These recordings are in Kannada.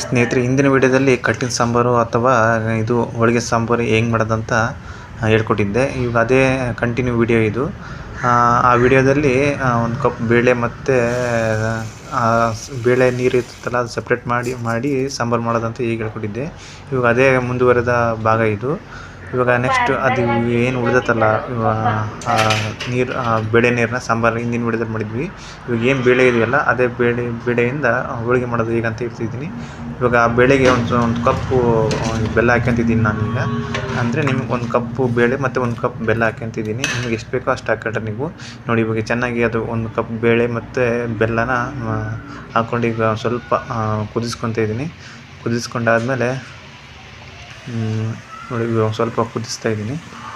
ಸ್ನೇಹಿತರೆ, ಹಿಂದಿನ ವಿಡಿಯೋದಲ್ಲಿ ಕಟ್ಟಿನ ಸಾಂಬಾರು ಅಥವಾ ಇದು ಹೋಳಿಗೆ ಸಾಂಬಾರು ಹೆಂಗೆ ಮಾಡೋದಂತ ಹೇಳ್ಕೊಟ್ಟಿದ್ದೆ. ಈಗ ಅದೇ ಕಂಟಿನ್ಯೂ ವಿಡಿಯೋ ಇದು. ಆ ವಿಡಿಯೋದಲ್ಲಿ ಒಂದು ಕಪ್ ಬೇಳೆ ಮತ್ತು ಬೇಳೆ ನೀರು ಇರ್ತಲ್ಲ, ಅದು ಸಪ್ರೇಟ್ ಮಾಡಿ ಸಾಂಬಾರು ಮಾಡೋದಂತ ಈಗ ಹೇಳ್ಕೊಟ್ಟಿದ್ದೆ. ಇವಾಗ ಅದೇ ಮುಂದುವರೆದ ಭಾಗ ಇದು. ಇವಾಗ ನೆಕ್ಸ್ಟ್ ಅದು ಏನು ಉಳಿದತ್ತಲ್ಲ, ಬೇಳೆ ನೀರನ್ನ ಸಾಂಬಾರು ಹಿಂದಿನ ವಿಡಿಯೋದಲ್ಲಿ ಮಾಡಿದ್ವಿ. ಇವಾಗ ಏನು ಬೇಳೆ ಇದೆಯಲ್ಲ, ಅದೇ ಬೇಳೆಯಿಂದ ಹೋಳಿಗೆ ಮಾಡೋದು ಈಗ ಅಂತ ಹೇಳ್ತಿದ್ದೀನಿ. ಇವಾಗ ಆ ಬೇಳೆಗೆ ಒಂದು ಕಪ್ಪು ಬೆಲ್ಲ ಹಾಕ್ಯಂತಿದ್ದೀನಿ ನಾನೀಗ. ಅಂದರೆ ನಿಮ್ಗೆ ಒಂದು ಕಪ್ಪು ಬೇಳೆ ಮತ್ತು ಒಂದು ಕಪ್ ಬೆಲ್ಲ ಹಾಕ್ಯಂತಿದ್ದೀನಿ. ನಿಮ್ಗೆ ಎಷ್ಟು ಬೇಕೋ ಅಷ್ಟು ಹಾಕ್ಕೊಂಡ್ರೆ ನೀವು ನೋಡಿ. ಇವಾಗ ಚೆನ್ನಾಗಿ ಅದು ಒಂದು ಕಪ್ ಬೇಳೆ ಮತ್ತು ಬೆಲ್ಲನ ಹಾಕ್ಕೊಂಡು ಈಗ ಸ್ವಲ್ಪ ಕುದಿಸ್ಕೊತಾ ಇದ್ದೀನಿ. ಕುದಿಸ್ಕೊಂಡಾದ್ಮೇಲೆ ನೋಡಿ, ಒಂದು ಸ್ವಲ್ಪ ಕುದಿಸ್ತಾ ಇದ್ದೀನಿ.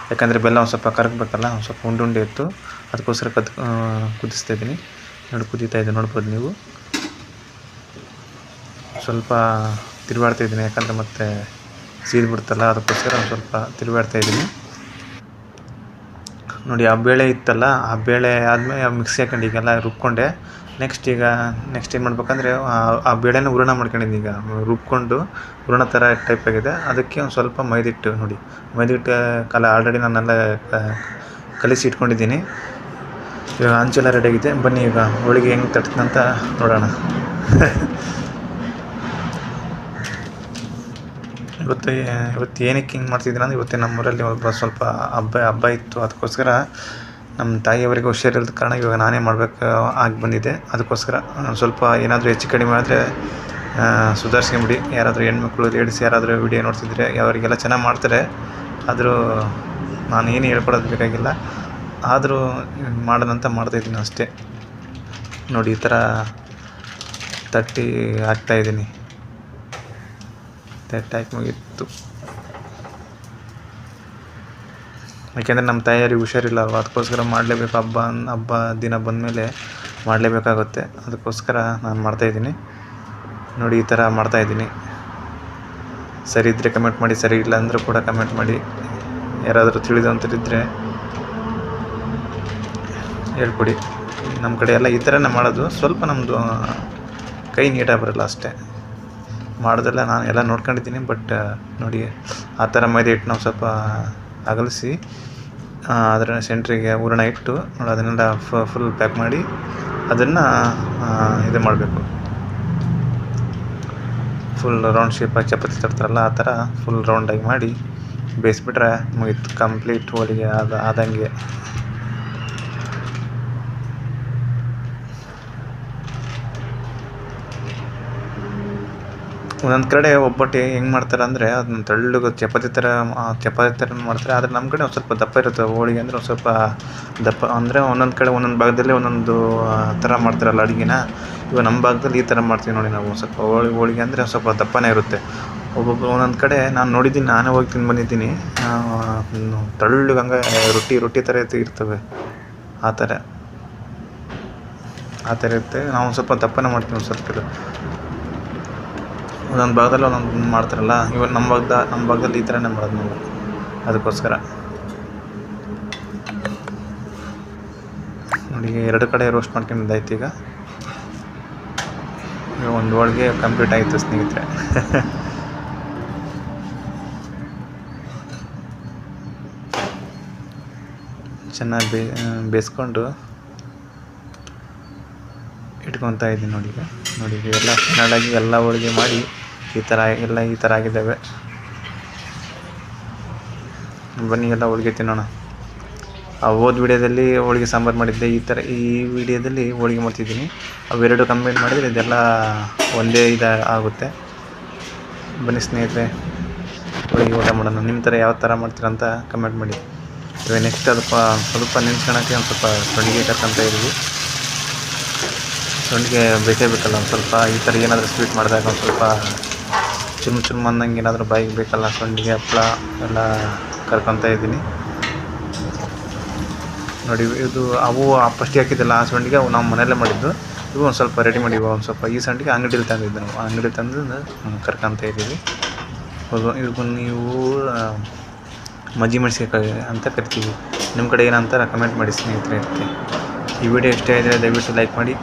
ಯಾಕಂದರೆ ಬೆಲ್ಲ ಒಂದು ಸ್ವಲ್ಪ ಕರಗಬೇಕಲ್ಲ, ಒಂದು ಸ್ವಲ್ಪ ಉಂಡೆ ಇತ್ತು, ಅದಕ್ಕೋಸ್ಕರ ಕುದಿಸ್ತಾ ಇದ್ದೀನಿ. ನೋಡಿ, ಕುದೀತಾ ಇದೆ, ನೋಡ್ಬೋದು ನೀವು. ಸ್ವಲ್ಪ ತಿರುವಾಡ್ತಾ ಇದ್ದೀನಿ, ಯಾಕಂದರೆ ಮತ್ತೆ ಸೀದ್ಬಿಡ್ತಲ್ಲ, ಅದಕ್ಕೋಸ್ಕರ ಒಂದು ಸ್ವಲ್ಪ ತಿರುವಾಡ್ತಾ ಇದ್ದೀನಿ. ನೋಡಿ, ಆ ಬೇಳೆ ಇತ್ತಲ್ಲ, ಆ ಬೇಳೆ ಆದಮೇಲೆ ಮಿಕ್ಸಿ ಹಾಕೊಂಡು ಈಗೆಲ್ಲ ರುಬ್ಕೊಂಡೆ. ನೆಕ್ಸ್ಟ್ ಏನು ಮಾಡ್ಬೇಕಂದ್ರೆ, ಆ ಬೇಳೆನ ಹೂರಣ ಮಾಡ್ಕೊಂಡಿದ್ದೀನಿ. ಈಗ ರುಬ್ಕೊಂಡು ಹೂರಣ ಥರ ಟೈಪ್ ಆಗಿದೆ. ಅದಕ್ಕೆ ಒಂದು ಸ್ವಲ್ಪ ಮೈದಿಟ್ಟು, ನೋಡಿ ಮೈದಿಟ್ಟು ಆಲ್ರೆಡಿ ನಾನೆಲ್ಲ ಕಲಿಸಿ ಇಟ್ಕೊಂಡಿದ್ದೀನಿ. ಇವಾಗ ಹಂಚೆಲ್ಲ ರೆಡಿಯಾಗಿದೆ. ಬನ್ನಿ ಈಗ ಹೋಳಿಗೆ ಹೆಂಗೆ ತಟ್ತೀನಂತ ನೋಡೋಣ. ಇವತ್ತು ಏನಕ್ಕೆ ಹಿಂಗೆ ಮಾಡ್ತಿದ್ದೀನಿ ಅಂದರೆ, ಇವತ್ತು ನಮ್ಮೂರಲ್ಲಿ ಸ್ವಲ್ಪ ಹಬ್ಬ ಇತ್ತು. ಅದಕ್ಕೋಸ್ಕರ ನಮ್ಮ ತಾಯಿಯವರಿಗೆ ಹುಷಾರಿಲ್ಲದ ಕಾರಣ ಇವಾಗ ನಾನೇ ಮಾಡಬೇಕು ಆಗಿ ಬಂದಿದೆ. ಅದಕ್ಕೋಸ್ಕರ ಸ್ವಲ್ಪ ಏನಾದರೂ ಹೆಚ್ಚು ಕಡಿಮೆ ಆದರೆ ಸುಧಾರಿಸ್ಕೊಂಬಿಡಿ. ಯಾರಾದರೂ ಹೆಣ್ಮಕ್ಳು ಲೇಡೀಸ್ ಯಾರಾದರೂ ವಿಡಿಯೋ ನೋಡ್ತಿದ್ರೆ ಅವರಿಗೆಲ್ಲ ಚೆನ್ನಾಗಿ ಮಾಡ್ತಾರೆ. ಆದರೂ ನಾನು ಏನು ಹೇಳ್ಕೊಡೋದು ಬೇಕಾಗಿಲ್ಲ, ಆದರೂ ಮಾಡೋದಂತ ಮಾಡ್ತಾಯಿದ್ದೀನಿ ಅಷ್ಟೇ. ನೋಡಿ, ಈ ಥರ ತಟ್ಟಿ ಹಾಕ್ತಾಯಿದ್ದೀನಿ. ತಟ್ಟಿ ಹಾಕಿ ಮುಗೀತು. ಯಾಕೆಂದರೆ ನಮ್ಮ ತಾಯಿಯವ್ರಿಗೆ ಹುಷಾರಿಲ್ಲ ಅಲ್ವ, ಅದಕ್ಕೋಸ್ಕರ ಮಾಡಲೇಬೇಕು. ಹಬ್ಬ ದಿನ ಬಂದಮೇಲೆ ಮಾಡಲೇಬೇಕಾಗುತ್ತೆ. ಅದಕ್ಕೋಸ್ಕರ ನಾನು ಮಾಡ್ತಾಯಿದ್ದೀನಿ. ನೋಡಿ, ಈ ಥರ ಮಾಡ್ತಾಯಿದ್ದೀನಿ. ಸರಿ ಇದ್ದರೆ ಕಮೆಂಟ್ ಮಾಡಿ, ಸರಿ ಇಲ್ಲ ಅಂದರೂ ಕೂಡ ಕಮೆಂಟ್ ಮಾಡಿ. ಯಾರಾದರೂ ತಿಳಿದಂಥದ್ದಿದ್ದರೆ ಹೇಳ್ಕೊಡಿ. ನಮ್ಮ ಕಡೆ ಎಲ್ಲ ಈ ಥರನೇ ಮಾಡೋದು. ಸ್ವಲ್ಪ ನಮ್ಮದು ಕೈ ನೀಟಾಗಿ ಬರಲ್ಲ ಅಷ್ಟೇ. ಮಾಡೋದೆಲ್ಲ ನಾನು ಎಲ್ಲ ನೋಡ್ಕೊಂಡಿದ್ದೀನಿ. ಬಟ್ ನೋಡಿ, ಆ ಥರ ಮೈದಾ ಹಿಟ್ಟು ನಾವು ಸ್ವಲ್ಪ ಅಗಲಿಸಿ ಅದರ ಸೆಂಟ್ರಿಗೆ ಹೂರಣ ಇಟ್ಟು ನೋಡಿ, ಅದನ್ನೆಲ್ಲ ಫುಲ್ ಪ್ಯಾಕ್ ಮಾಡಿ ಅದನ್ನು ಇದು ಮಾಡಬೇಕು. ಫುಲ್ ರೌಂಡ್ ಶೇಪಾಗಿ ಚಪಾತಿ ತರ್ತಾರಲ್ಲ, ಆ ಥರ ಫುಲ್ ರೌಂಡಾಗಿ ಮಾಡಿ ಬೇಯಿಸ್ಬಿಟ್ರೆ ಮುಗೀತು. ಕಂಪ್ಲೀಟ್ ಹೋಳಿಗೆ ಆದಂಗೆ. ಒಂದೊಂದು ಕಡೆ ಒಬ್ಬಟ್ಟು ಹೆಂಗೆ ಮಾಡ್ತಾರೆ ಅಂದರೆ, ಅದನ್ನ ತೆಳ್ಳಗೆ ಚಪಾತಿ ಥರ ಮಾಡ್ತಾರೆ. ಆದರೆ ನಮ್ಮ ಕಡೆ ಒಂದು ಸ್ವಲ್ಪ ದಪ್ಪ ಇರುತ್ತೆ ಹೋಳಿಗೆ. ಅಂದರೆ ಒಂದು ಸ್ವಲ್ಪ ದಪ್ಪ ಅಂದರೆ ಒಂದೊಂದು ಕಡೆ ಒಂದೊಂದು ಭಾಗದಲ್ಲಿ ಒಂದೊಂದು ಥರ ಮಾಡ್ತಾರಲ್ಲ ಅಡುಗೆನ. ಇವಾಗ ನಮ್ಮ ಭಾಗದಲ್ಲಿ ಈ ಥರ ಮಾಡ್ತೀವಿ ನೋಡಿ ನಾವು. ಸ್ವಲ್ಪ ಹೋಳಿಗೆ ಅಂದರೆ ಸ್ವಲ್ಪ ದಪ್ಪನೇ ಇರುತ್ತೆ. ಒಂದೊಂದು ಕಡೆ ನಾನು ನೋಡಿದ್ದೀನಿ, ನಾನೇ ಹೋಗಿ ತಿಂದು ಬಂದಿದ್ದೀನಿ. ತೆಳ್ಳಗೆ ಹಂಗೆ ರೊಟ್ಟಿ ಥರ ಇರ್ತವೆ. ಆ ಥರ ಇರುತ್ತೆ. ನಾವು ಒಂದು ಸ್ವಲ್ಪ ದಪ್ಪನೇ ಮಾಡ್ತೀವಿ. ಒಂದು ಸ್ವಲ್ಪ ಒಂದೊಂದು ಭಾಗದಲ್ಲಿ ಒಂದೊಂದು ಮಾಡ್ತಾರಲ್ಲ. ಇವಾಗ ನಮ್ಮ ಭಾಗದಲ್ಲಿ ಈ ಥರನೇ ಮಾಡೋದು ನಾವು. ಅದಕ್ಕೋಸ್ಕರ ನೋಡಿ, 2 ಕಡೆ ರೋಸ್ಟ್ ಮಾಡ್ಕೊಂಡಿದ್ದಾಯ್ತು. ಈಗ ಒಂದು ಹೋಳಿಗೆ ಕಂಪ್ಲೀಟ್ ಆಯಿತು ಸ್ನೇಹಿತರೆ. ಚೆನ್ನಾಗಿ ಬೇಯಿಸ್ಕೊಂಡು ಇಟ್ಕೊತಾ ಇದ್ದೀನಿ. ನೋಡಿ ಎಲ್ಲ ಫೈನಲಾಗಿ ಎಲ್ಲ ಹೋಳಿಗೆ ಮಾಡಿ ಈ ಥರ ಆಗಿದ್ದಾವೆ. ಬನ್ನಿ ಎಲ್ಲ ಹೋಳಿಗೆ ತಿನ್ನೋಣ. ಹೋದ ವಿಡಿಯೋದಲ್ಲಿ ಹೋಳಿಗೆ ಸಾಂಬಾರು ಮಾಡಿದ್ದೆ. ಈ ವಿಡಿಯೋದಲ್ಲಿ ಹೋಳಿಗೆ ಮಾಡ್ತಿದ್ದೀನಿ. ಅವೆರಡು ಕಂಬೈನ್ ಮಾಡಿದರೆ ಇದೆಲ್ಲ ಒಂದೇ ಆಗುತ್ತೆ. ಬನ್ನಿ ಸ್ನೇಹಿತರೆ, ಹೋಳಿಗೆ ಊಟ ಮಾಡೋಣ. ನಿಮ್ಮ ಥರ ಯಾವ ಥರ ಮಾಡ್ತೀರಂತ ಕಮೆಂಟ್ ಮಾಡಿ. ಇವಾಗ ನೆಕ್ಸ್ಟ್ ಸ್ವಲ್ಪ ನೆನ್ಸ್ಕೊಳಕ್ಕೆ ಒಂದು ಸ್ವಲ್ಪ ಸೊಂಡಿಗೆ ಕರ್ಕೊಂತ ಇದ್ದೀವಿ. ಸೊಂಡಿಗೆ ಬೇಕಲ್ಲ ಒಂದು ಸ್ವಲ್ಪ. ಈ ಥರ ಏನಾದರೂ ಸ್ವೀಟ್ ಮಾಡಿದಾಗ ಒಂದು ಸ್ವಲ್ಪ ಚುಮ್ ಅಂದಂಗೆ ಏನಾದರೂ ಬಾಯಿಗೆ ಬೇಕಲ್ಲ. ಸೊಂಡಿಗೆ ಹಪ್ಪಳ ಎಲ್ಲ ಕರ್ಕೊತಾ ಇದ್ದೀನಿ. ನೋಡಿ, ಇದು ಫಸ್ಟಿಗೆ ಹಾಕಿದ್ದಲ್ಲ ಆ ಸೊಂಡಿಗೆ ನಾವು ಮನೆಯಲ್ಲೇ ಮಾಡಿದ್ದು. ಇವು ಒಂದು ಸ್ವಲ್ಪ ರೆಡಿ ಮಾಡಿ ಒಂದು ಸ್ವಲ್ಪ ಈ ಸಂಡಿಗೆ ಅಂಗಡಿಯಲ್ಲಿ ತಂದಿದ್ದು ನಾವು. ಅಂಗಡಿ ತಂದು ಕರ್ಕೊತಾ ಇದ್ದೀವಿ. ಇವಾಗ ನೀವು ಮಜ್ಜಿ ಮೆಣಸಿನಕಾಯಿ ಅಂತ ಕರಿತೀವಿ. ನಿಮ್ಮ ಕಡೆ ಏನಂತಾರೆ ಕಮೆಂಟ್ ಮಾಡಿ ಸ್ನೇಹಿತರೆ. ಈ ವಿಡಿಯೋ ಇಷ್ಟ ಆದರೆ ದಯವಿಟ್ಟು ಲೈಕ್ ಮಾಡಿ.